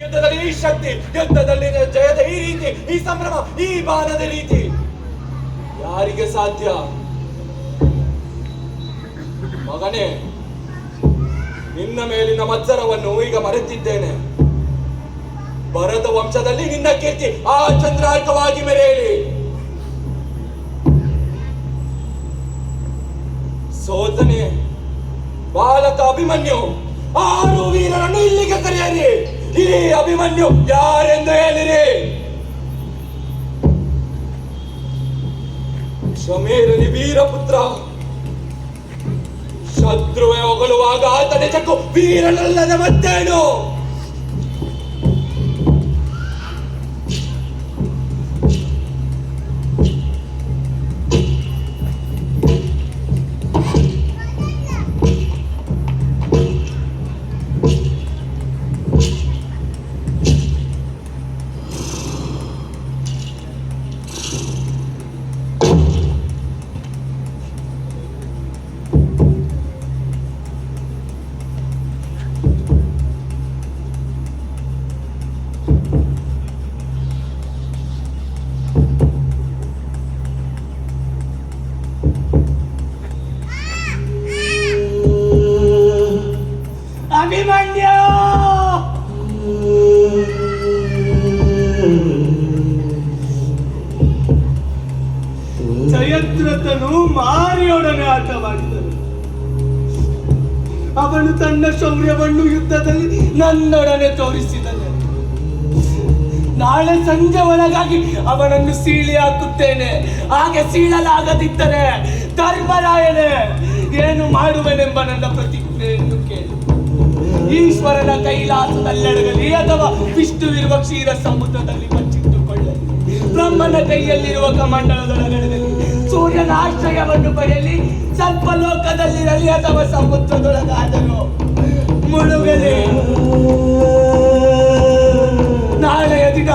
ಯುದ್ಧದಲ್ಲಿ ಈ ಶಕ್ತಿ, ಯುದ್ಧದಲ್ಲಿ ಜಯದ ಈ ರೀತಿ, ಈ ಸಂಭ್ರಮ, ಈ ಬಾಣದ ರೀತಿ ಯಾರಿಗೆ ಸಾಧ್ಯ? ಮಗನೇ, ನಿನ್ನ ಮೇಲಿನ ಮತ್ಸರವನ್ನು ಈಗ ಮರೆತಿದ್ದೇನೆ. ಭರತ ವಂಶದಲ್ಲಿ ನಿನ್ನ ಕೀರ್ತಿ ಆ ಚಂದ್ರಾರ್ಕವಾಗಿ ಮೆರೆಯಲಿ. ಸೋತನೆ ಬಾಲಕ ಅಭಿಮನ್ಯು, 6 ವೀರರನ್ನು ಇಲ್ಲಿಗೆ ಕರೆಯಿರಿ. ಈ ಅಭಿಮನ್ಯು ಯಾರೆಂದು ಹೇಳಿರಿ. ಕ್ಷಮೇರಲಿ ವೀರಪುತ್ರ. ಶತ್ರುವೆ ಹೊಗಳುವಾಗ ಆತ ನಿಜಕ್ಕೂ ವೀರನಲ್ಲದ ಮತ್ತೇನು? ಅಭಿಮನ್ಯು, ಜಯದ್ರಥನು ಮಾರಿಯೊಡನೆ ಆಟವಾಡಿದನು. ಅವನು ತನ್ನ ಶೌರ್ಯವನ್ನು ಯುದ್ಧದಲ್ಲಿ ನನ್ನೊಡನೆ ತೋರಿಸಿದನು. ನಾಳೆ ಸಂಜೆ ಒಳಗಾಗಿ ಅವನನ್ನು ಸೀಳಿ ಹಾಕುತ್ತೇನೆ. ಹಾಗೆ ಸೀಳಲಾಗದಿದ್ದರೆ ಧರ್ಮರಾಯನೇ ಏನು ಮಾಡುವೆನೆಂಬ ನನ್ನ ಪ್ರತಿಜ್ಞೆಯನ್ನು ಕೇಳು. ಈಶ್ವರನ ಕೈಲಾಸದಲ್ಲೆಡಗಲಿ ಅಥವಾ ವಿಷ್ಣುವಿರುವ ಕ್ಷೀರ ಸಮುದ್ರದಲ್ಲಿ ಬಚ್ಚಿಟ್ಟುಕೊಳ್ಳಲಿ. ಬ್ರಹ್ಮನ ಕೈಯಲ್ಲಿರುವ ಕಮಂಡಲದೊಳಗಡೆಯಲ್ಲಿ ಸೂರ್ಯನ ಆಶ್ರಯವನ್ನು ಪಡೆಯಲಿ. ಸ್ವಲ್ಪ ಲೋಕದಲ್ಲಿರಲಿ ಅಥವಾ ಸಮುದ್ರದೊಳಗಾದರೂ ಮುಳುಗಲಿ. ನಾಳೆಯ ದಿನ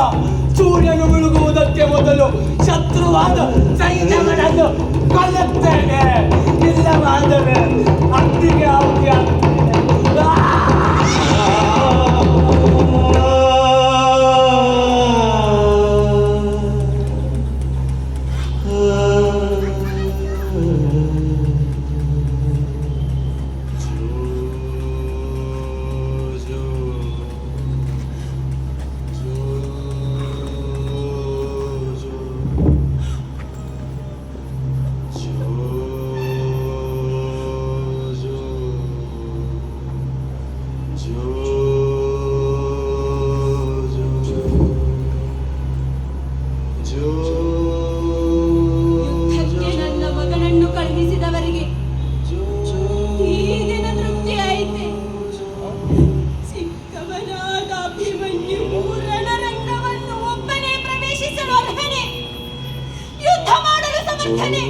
ಸೂರ್ಯನು ಮುಳುಗುವುದಕ್ಕೆ ಮೊದಲು ಶತ್ರುವಾದ ಸೈನ್ಯಗಳನ್ನು ಕೊಲ್ಲುತ್ತೇನೆ. ಇಲ್ಲವಾದರೆ ಅಗ್ನಿಗೆ ಆಹುತಿಯಾಗುತ್ತೇನೆ. ಯುದ್ಧ ಮಾಡಲು ಸಮರ್ಥನೆ.